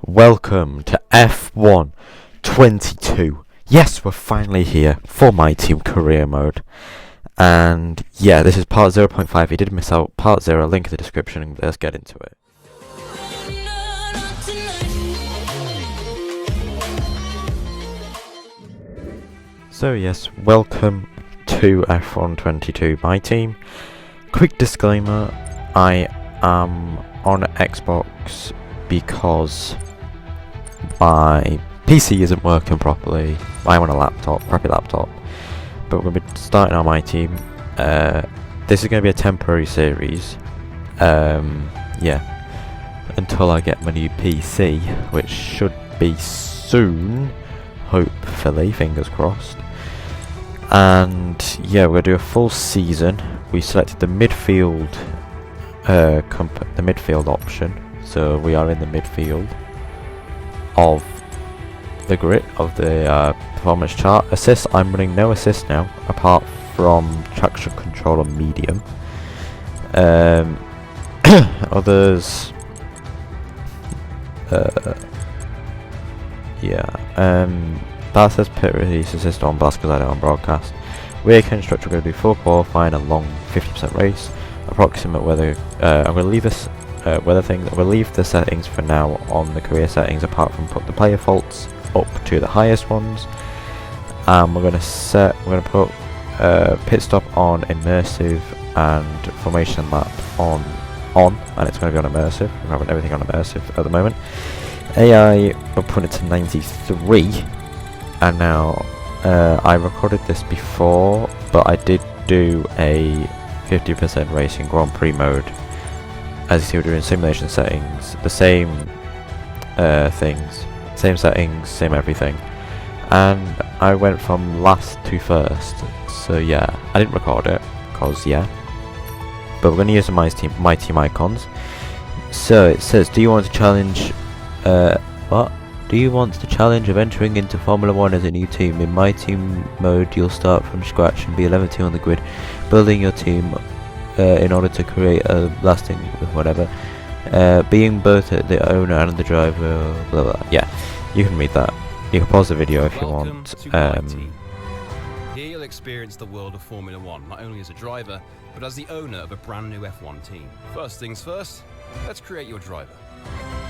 Welcome to F1 22. Yes, we're finally here for my team career mode. And yeah, this is part 0.5. If you did miss out part 0, link in the description. Let's get into it. So yes, welcome to F1 22, my team. Quick disclaimer, I am on Xbox because my PC isn't working properly. I'm on a laptop, crappy laptop. But we're going to be starting on my team. This is going to be a temporary series. Yeah. Until I get my new PC, which should be soon. Hopefully, fingers crossed. And yeah, we're going to do a full season. We selected the midfield, the midfield option. So we are in the midfield of the grid of the performance chart. Assists, I'm running no assists now, apart from traction control on medium. Others, that says pit release assist on blast because I don't on broadcast. Weekend structure, we're going to do full qualifying and long 50% race. Approximate weather, I'm going to leave this weather thing. We'll leave the settings for now on the career settings, apart from put the player faults up to the highest ones. We're going to put pit stop on immersive and formation lap on, and it's going to be on immersive. We're having everything on immersive at the moment. AI, we're putting it to 93, and now I recorded this before, but I did do a 50% racing Grand Prix mode. As you see, we're doing simulation settings, the same things, same settings, same everything, and I went from last to first. So yeah, I didn't record it because but we're going to use my team icons. So it says, do you want to challenge do you want the challenge of entering into Formula 1 as a new team? In my team mode, you'll start from scratch and be 11th team on the grid, building your team in order to create a lasting whatever. Being both the owner and the driver, blah blah. Yeah, you can read that. You can pause the video if you want. Here you'll experience the world of Formula 1, not only as a driver, but as the owner of a brand new F1 team. First things first, let's create your driver.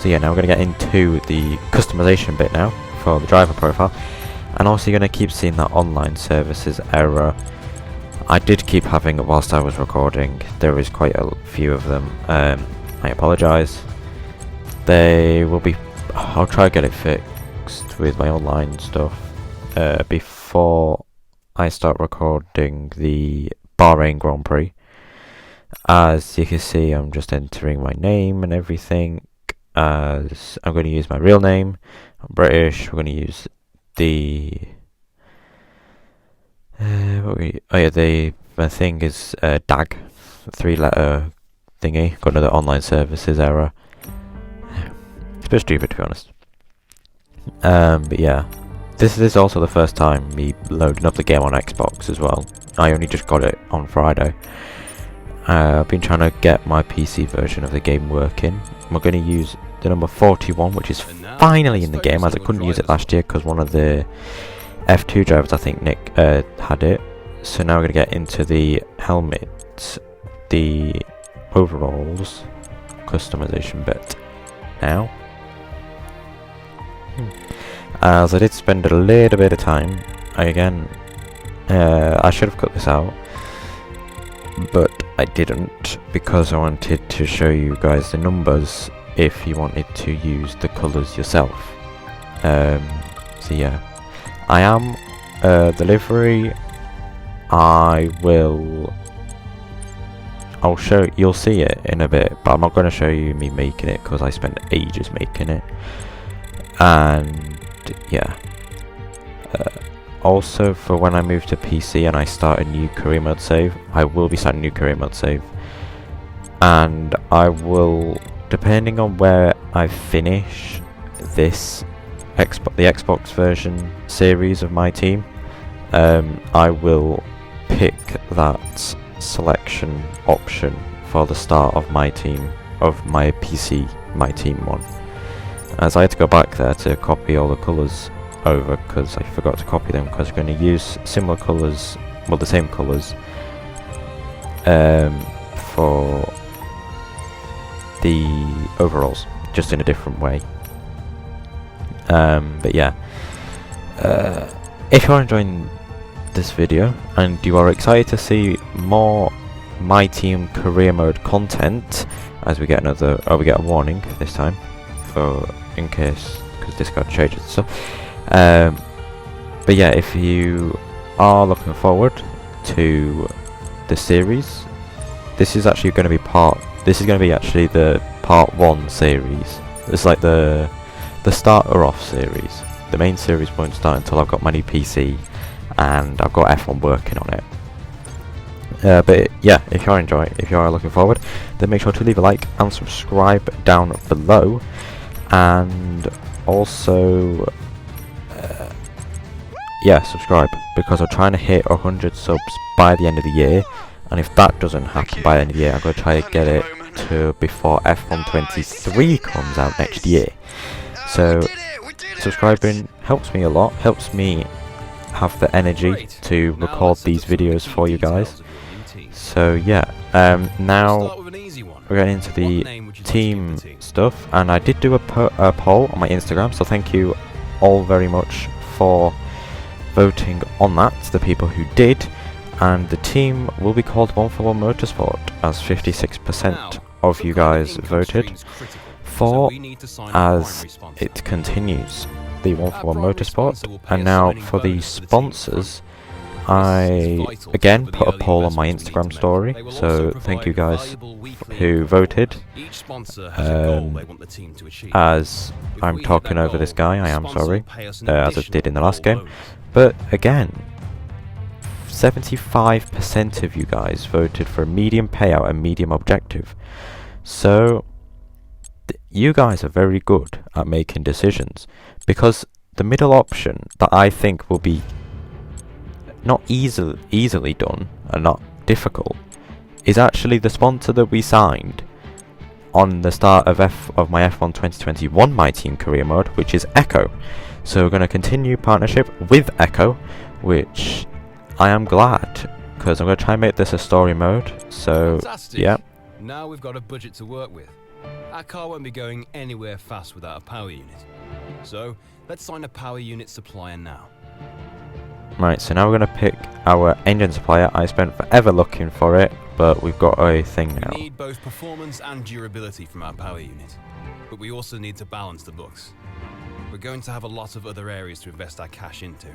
So yeah, now we're going to get into the customization bit now for the driver profile. And also you're going to keep seeing that online services error. I did keep having it whilst I was recording. There is quite a few of them. I apologise. They will be... I'll try to get it fixed with my online stuff before I start recording the Bahrain Grand Prix. As you can see, I'm just entering my name and everything. As I'm going to use my real name. I'm British. We're going to use the... my thing is DAG, 3-letter thingy. Got another online services error. It's a bit stupid, to be honest. But yeah, this is also the first time me loading up the game on Xbox as well. I only just got it on Friday. I've been trying to get my PC version of the game working. We're going to use the number 41, which is finally in the game, as I couldn't use it last year because one of the F2 drivers, I think Nick, had it. So now we're going to get into the helmet, the overalls customization bit now. As I did spend a little bit of time, I should have cut this out, but I didn't because I wanted to show you guys the numbers if you wanted to use the colours yourself. So yeah, I am the livery. I'll show, you'll see it in a bit, but I'm not going to show you me making it because I spent ages making it. And yeah, also for when I move to PC and I start a new career mode save, I will be starting a new career mode save, and I will, depending on where I finish this the Xbox version series of my team, I will pick that selection option for the start of my team, of my PC, my team one. as I had to go back there to copy all the colours over because I forgot to copy them, because we're going to use similar colours, well, the same colours for the overalls, just in a different way. But yeah, if you're enjoying this video and you are excited to see more My Team career mode content, as we get we get a warning this time, for in case, because Discord changes and stuff. But yeah, if you are looking forward to the series, this is actually going to be this is going to be actually the part 1 series. It's like the starter off series. The main series won't start until I've got my new PC and I've got F1 working on it. But yeah, if you are looking forward, then make sure to leave a like and subscribe down below, and also yeah, subscribe, because I'm trying to hit 100 subs by the end of the year, and if that doesn't happen by the end of the year, I'm going to try to get it to before F1 23 comes out next year. So subscribing helps me a lot, helps me have the energy to record these videos for you guys. So yeah, now we're getting into the team stuff, and I did do a poll on my Instagram, so thank you all very much for voting on that, the people who did, and the team will be called 141 Motorsport, as 56% of you guys voted for, as it continues the 141 Motorsport. And now for the sponsors, I again put a poll on my Instagram story, so thank you guys who voted. As I'm talking over this guy, I am sorry, as I did in the last game. But again, 75% of you guys voted for a medium payout and medium objective. So you guys are very good at making decisions, because the middle option that I think will be not easily done and not difficult is actually the sponsor that we signed on the start of my F1 2021 My Team career mode, which is Echo. So we're going to continue partnership with Echo, which I am glad, because I'm going to try and make this a story mode. So yeah, now we've got a budget to work with. Our car won't be going anywhere fast without a power unit, so let's sign a power unit supplier now. Right, so now we're going to pick our engine supplier. I spent forever looking for it, but we've got a thing now. We need both performance and durability from our power unit, but we also need to balance the books. We're going to have a lot of other areas to invest our cash into.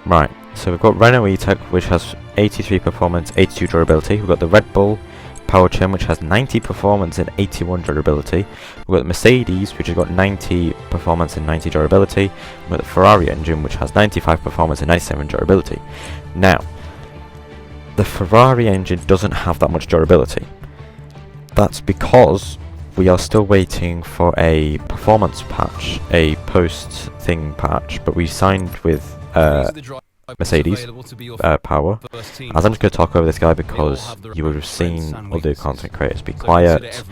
Right, so we've got Renault E-Tech, which has 83 performance, 82 durability. We've got the Red Bull Power Trim, which has 90 performance and 81 durability. We've got the Mercedes, which has got 90 performance and 90 durability. We've got the Ferrari engine, which has 95 performance and 97 durability. Now, the Ferrari engine doesn't have that much durability. That's because we are still waiting for a performance patch, a post-thing patch, but we signed with Mercedes Power. As I'm just going to talk over this guy, because you would have seen other content creators be quiet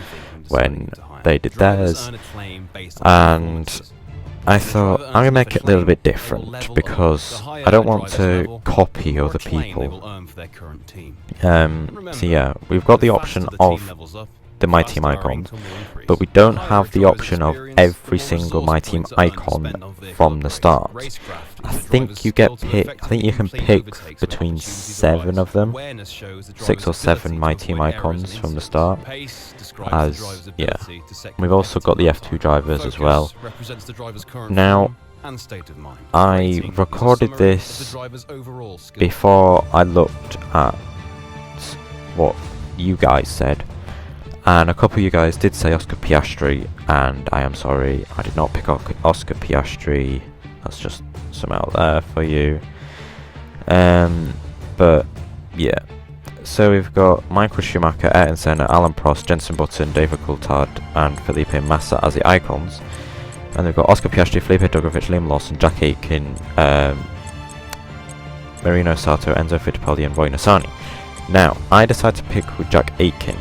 when they did theirs, and I thought I'm going to make it a little bit different, because I don't want to copy other people. So yeah, we've got the option of the My Team icon, but we don't have the option of every single My Team icon from the start. I think you can pick between 7 of them, 6 or 7 My Team icons from the start. As yeah, we've also got the F2 drivers as well. Now, I recorded this before I looked at what you guys said, and a couple of you guys did say Oscar Piastri, and I am sorry, I did not pick Oscar Piastri. That's just some out there for you. But yeah, so we've got Michael Schumacher, Ayrton Senna, Alan Prost, Jenson Button, David Coulthard and Felipe Massa as the icons, and they've got Oscar Piastri, Felipe Drugovich, Liam Lawson, Jack Aitken, Marino Sato, Enzo Fittipaldi and Roy Nissany. Now, I decided to pick with Jack Aitken.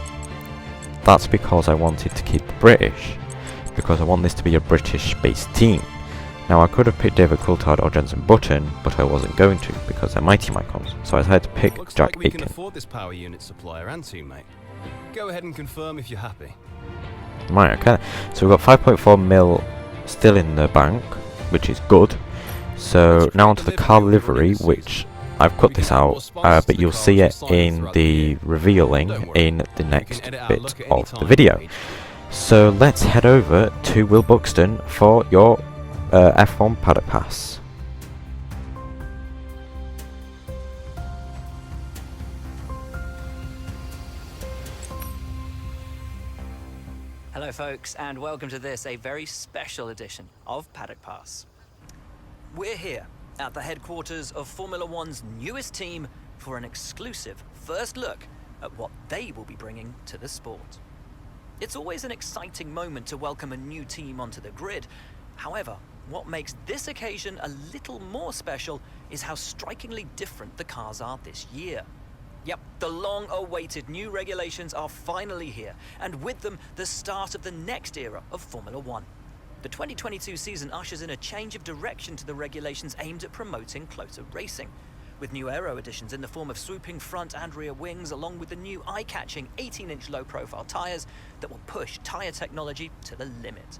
That's because I wanted to keep British, because I want this to be a British-based team. Now I could have picked David Coulthard or Jenson Button, but I wasn't going to because they're my team icons, so I decided to pick Looks Jack like we Aitken. can afford this power unit supplier and teammate. Go ahead and confirm if you're happy. Right, okay. So we've got 5.4 mil still in the bank, which is good. So now onto the car livery, which I've cut this out, but you'll see it in the revealing in the next bit of the video. So let's head over to Will Buxton for your F1 paddock pass. Hello folks, and welcome to this, a very special edition of Paddock Pass. We're here at the headquarters of Formula One's newest team for an exclusive first look at what they will be bringing to the sport. It's always an exciting moment to welcome a new team onto the grid. However, what makes this occasion a little more special is how strikingly different the cars are this year. Yep, the long-awaited new regulations are finally here, and with them, the start of the next era of Formula One. The 2022 season ushers in a change of direction to the regulations aimed at promoting closer racing, with new aero additions in the form of swooping front and rear wings, along with the new eye-catching 18-inch low-profile tyres that will push tyre technology to the limit.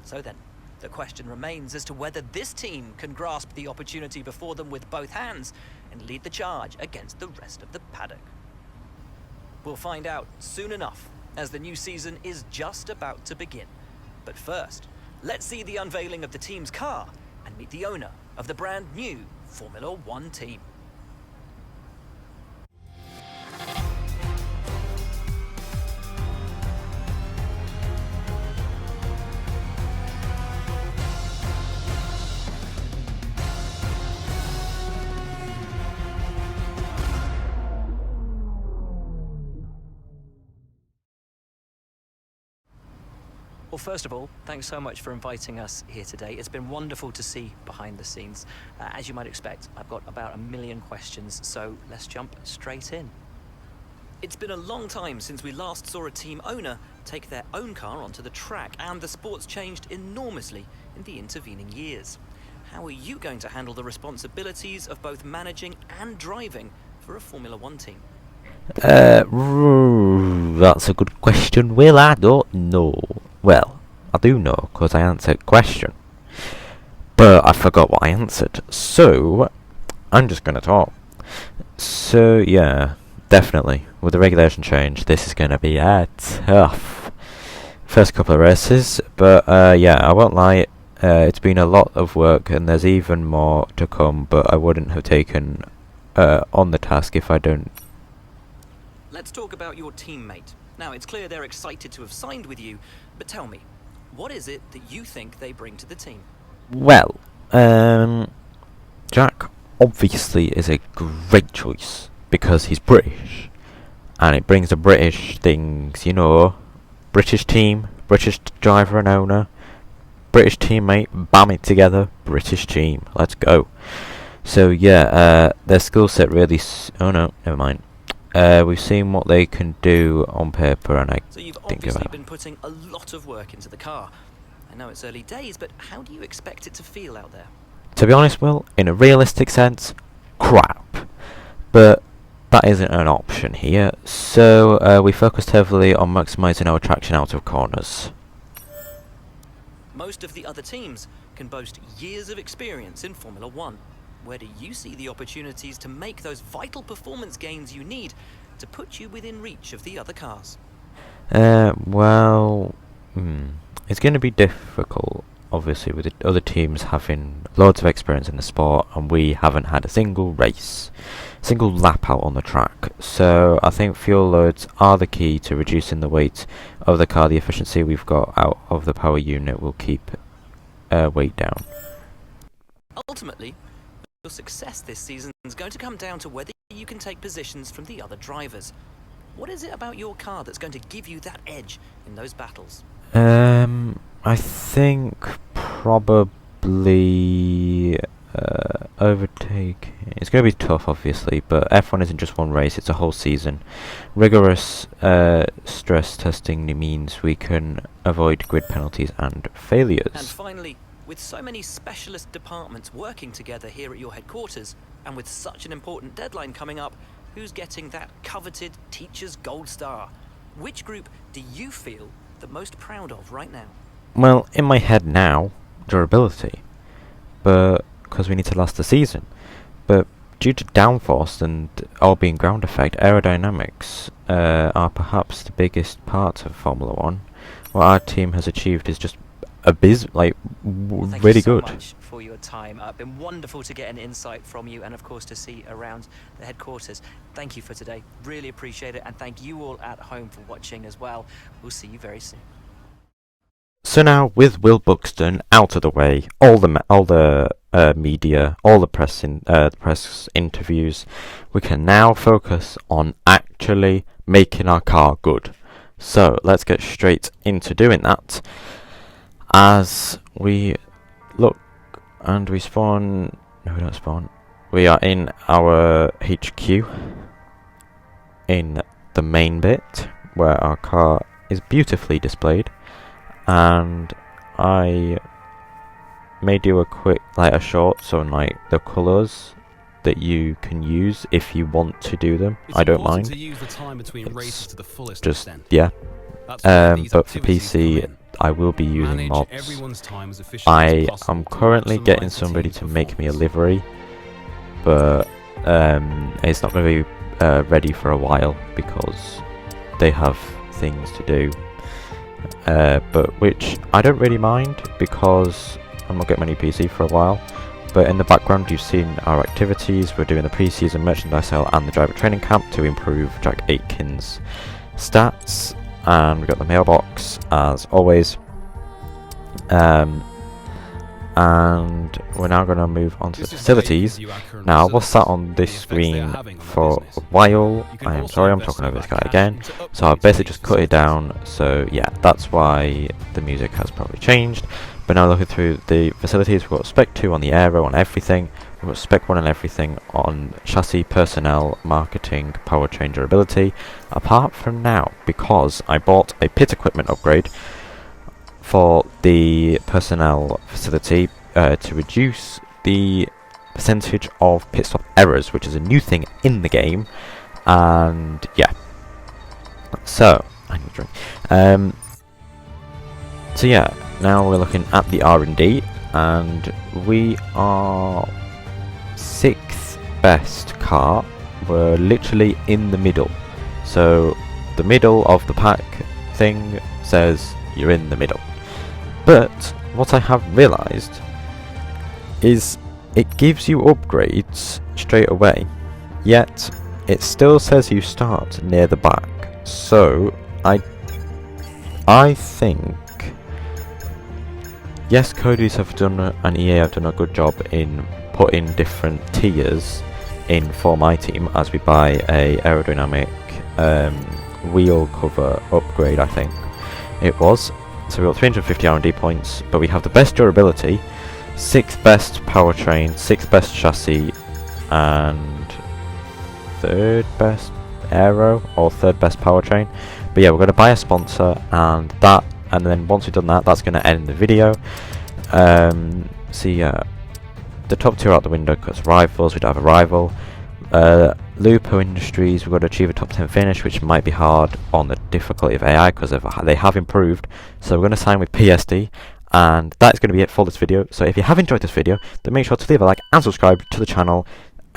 So then, the question remains as to whether this team can grasp the opportunity before them with both hands and lead the charge against the rest of the paddock. We'll find out soon enough, as the new season is just about to begin. But first, let's see the unveiling of the team's car and meet the owner of the brand new Formula One team. Well, first of all, thanks so much for inviting us here today. It's been wonderful to see behind the scenes. As you might expect, I've got about a million questions, so let's jump straight in. It's been a long time since we last saw a team owner take their own car onto the track, and the sport's changed enormously in the intervening years. How are you going to handle the responsibilities of both managing and driving for a Formula One team? That's a good question, Will. I don't know. Well, I do know, because I answered a question. But I forgot what I answered. So, I'm just going to talk. So, yeah, definitely. With the regulation change, this is going to be tough first couple of races. But, yeah, I won't lie. It's been a lot of work, and there's even more to come. But I wouldn't have taken on the task if I don't. Let's talk about your teammate. Now, it's clear they're excited to have signed with you, but tell me, what is it that you think they bring to the team? Well, Jack obviously is a great choice because he's British, and it brings the British things, you know, British team, British driver and owner, British teammate, bam it together, British team, let's go. So yeah, their skill set really, oh no, never mind. We've seen what they can do on paper, and So you've obviously been putting a lot of work into the car. I know it's early days, but how do you expect it to feel out there? To be honest, Will, in a realistic sense, crap. But that isn't an option here, so we focused heavily on maximising our traction out of corners. Most of the other teams can boast years of experience in Formula One. Where do you see the opportunities to make those vital performance gains you need to put you within reach of the other cars? Well, it's going to be difficult, obviously, with the other teams having loads of experience in the sport, and we haven't had a single race, single lap out on the track. So I think fuel loads are the key to reducing the weight of the car. The efficiency we've got out of the power unit will keep weight down. Ultimately, your success this season is going to come down to whether you can take positions from the other drivers. What is it about your car that's going to give you that edge in those battles? I think probably overtaking. It's going to be tough, obviously, but F1 isn't just one race, it's a whole season. Rigorous stress testing means we can avoid grid penalties and failures. And finally, with so many specialist departments working together here at your headquarters, and with such an important deadline coming up, who's getting that coveted Teacher's Gold Star? Which group do you feel the most proud of right now? Well, in my head now, durability. But because we need to last the season. But due to downforce and all being ground effect, aerodynamics are perhaps the biggest part of Formula 1. What our team has achieved is just really Thank good. you so much for your time. Been wonderful to get an insight from you, and of course to see around the headquarters. Thank you for today. Really appreciate it, and thank you all at home for watching as well. We'll see you very soon. So now, with Will Buxton out of the way, all the media, all the press interviews, we can now focus on actually making our car good. So let's get straight into doing that. As we look and we spawn, no, we don't spawn. We are in our HQ in the main bit where our car is beautifully displayed. And I may do a quick, a short on the colours that you can use if you want to do them. I don't mind. To use the time between races to the fullest Just extent. yeah. That's where these But for activities come PC, in. I will be using Manage mods. everyone's time as efficiently as I possible am to currently maximise getting the somebody team's to make me a performance. livery, but it's not going to be ready for a while because they have things to do. But which I don't really mind because I'm not getting my new PC for a while. But in the background you've seen our activities. We're doing the pre-season merchandise sale and the driver training camp to improve Jack Aitken's stats. And we've got the mailbox as always. And we're now going to move on to the facilities. Now, what's sat on this screen for a while? I am sorry, I'm talking over this guy again. So I've basically just cut it down. So yeah, that's why the music has probably changed. But now looking through the facilities, we've got Spec 2 on the aero, on everything. We've got Spec 1 on everything, on chassis, personnel, marketing, powertrain durability. Apart from now, because I bought a pit equipment upgrade for the personnel facility to reduce the percentage of pit stop errors, which is a new thing in the game. And yeah, so I need a drink. So yeah, now we're looking at the R&D, and we are 6th best car. We're literally in the middle. So the middle of the pack thing says you're in the middle. But what I have realised is it gives you upgrades straight away, yet it still says you start near the back. So I think yes, Cody's have done and EA have done a good job in putting different tiers in for my team as we buy a aerodynamic wheel cover upgrade, I think it was. So we got 350 R&D points, but we have the best durability, 6th best powertrain, 6th best chassis, and 3rd best aero or 3rd best powertrain. But yeah, we're going to buy a sponsor, and then once we've done that, that's going to end the video. So yeah, the top 2 are out the window because rivals. We don't have a rival. Lupo Industries, we've got to achieve a top 10 finish, which might be hard on the difficulty of AI because they have improved. So we're going to sign with PSD, and that's going to be it for this video. So if you have enjoyed this video, then make sure to leave a like and subscribe to the channel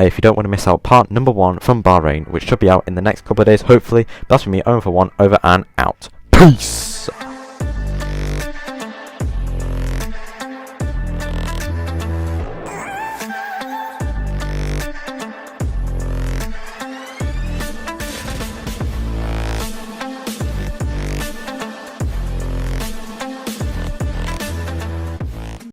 if you don't want to miss out part number 1 from Bahrain, which should be out in the next couple of days, hopefully. But that's from me, Owen for 1, over and out. Peace!